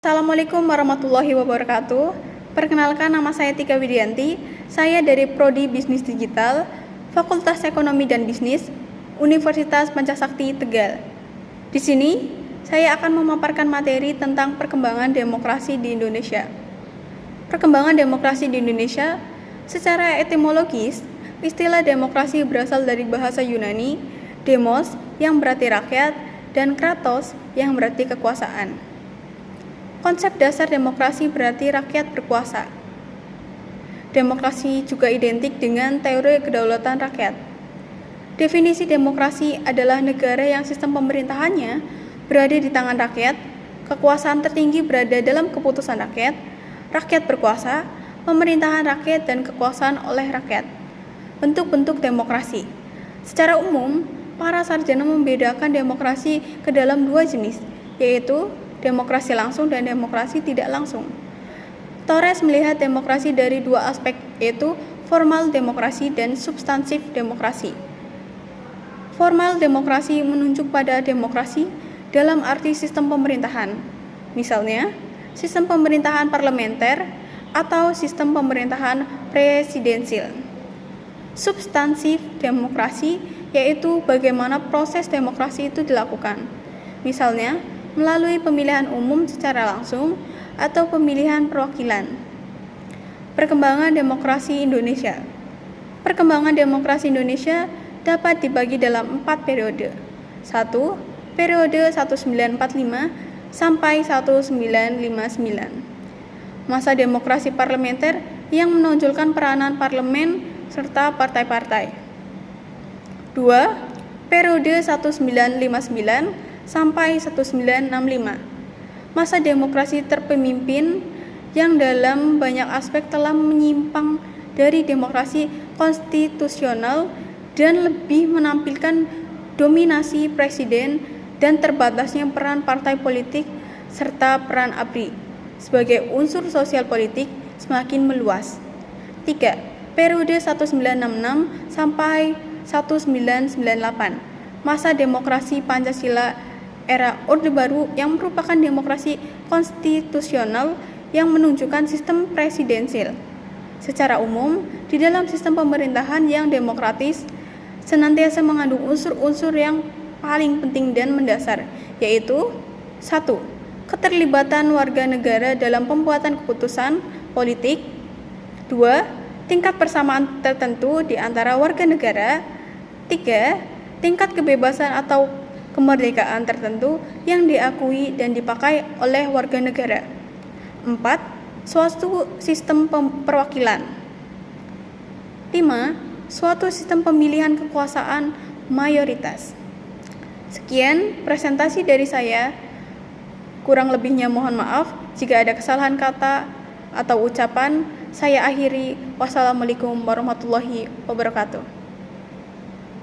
Assalamualaikum warahmatullahi wabarakatuh. Perkenalkan, nama saya Tika Widianti. Saya dari Prodi Bisnis Digital, Fakultas Ekonomi dan Bisnis, Universitas Pancasakti, Tegal. Di sini, saya akan memaparkan materi tentang perkembangan demokrasi di Indonesia. Perkembangan demokrasi di Indonesia, secara etimologis, istilah demokrasi berasal dari bahasa Yunani, demos yang berarti rakyat, dan kratos yang berarti kekuasaan. Konsep dasar demokrasi berarti rakyat berkuasa. Demokrasi juga identik dengan teori kedaulatan rakyat. Definisi demokrasi adalah negara yang sistem pemerintahannya berada di tangan rakyat, kekuasaan tertinggi berada dalam keputusan rakyat, rakyat berkuasa, pemerintahan rakyat, dan kekuasaan oleh rakyat. Bentuk-bentuk demokrasi. Secara umum, para sarjana membedakan demokrasi ke dalam dua jenis, yaitu demokrasi langsung dan demokrasi tidak langsung. Torres melihat demokrasi dari dua aspek, yaitu formal demokrasi dan substansif demokrasi. Formal demokrasi menunjuk pada demokrasi dalam arti sistem pemerintahan, misalnya sistem pemerintahan parlementer atau sistem pemerintahan presidensil. Substansif demokrasi yaitu bagaimana proses demokrasi itu dilakukan, misalnya melalui pemilihan umum secara langsung atau pemilihan perwakilan. Perkembangan demokrasi Indonesia. Perkembangan demokrasi Indonesia dapat dibagi dalam 4 periode. 1. Periode 1945 sampai 1959. Masa demokrasi parlementer yang menonjolkan peranan parlemen serta partai-partai. 2. Periode 1959 sampai 1965. Masa demokrasi terpemimpin yang dalam banyak aspek telah menyimpang dari demokrasi konstitusional dan lebih menampilkan dominasi presiden dan terbatasnya peran partai politik serta peran ABRI sebagai unsur sosial politik semakin meluas. 3. Periode 1966 sampai 1998. Masa demokrasi Pancasila era Orde Baru yang merupakan demokrasi konstitusional yang menunjukkan sistem presidensil. Secara umum, di dalam sistem pemerintahan yang demokratis, senantiasa mengandung unsur-unsur yang paling penting dan mendasar, yaitu 1. Keterlibatan warga negara dalam pembuatan keputusan politik. 2. Tingkat persamaan tertentu di antara warga negara. 3. Tingkat kebebasan atau kemerdekaan tertentu yang diakui dan dipakai oleh warga negara. 4. Suatu sistem perwakilan. 5. Suatu sistem pemilihan kekuasaan mayoritas. Sekian presentasi dari saya. Kurang lebihnya mohon maaf. Jika ada kesalahan kata atau ucapan, saya akhiri. Wassalamualaikum warahmatullahi wabarakatuh.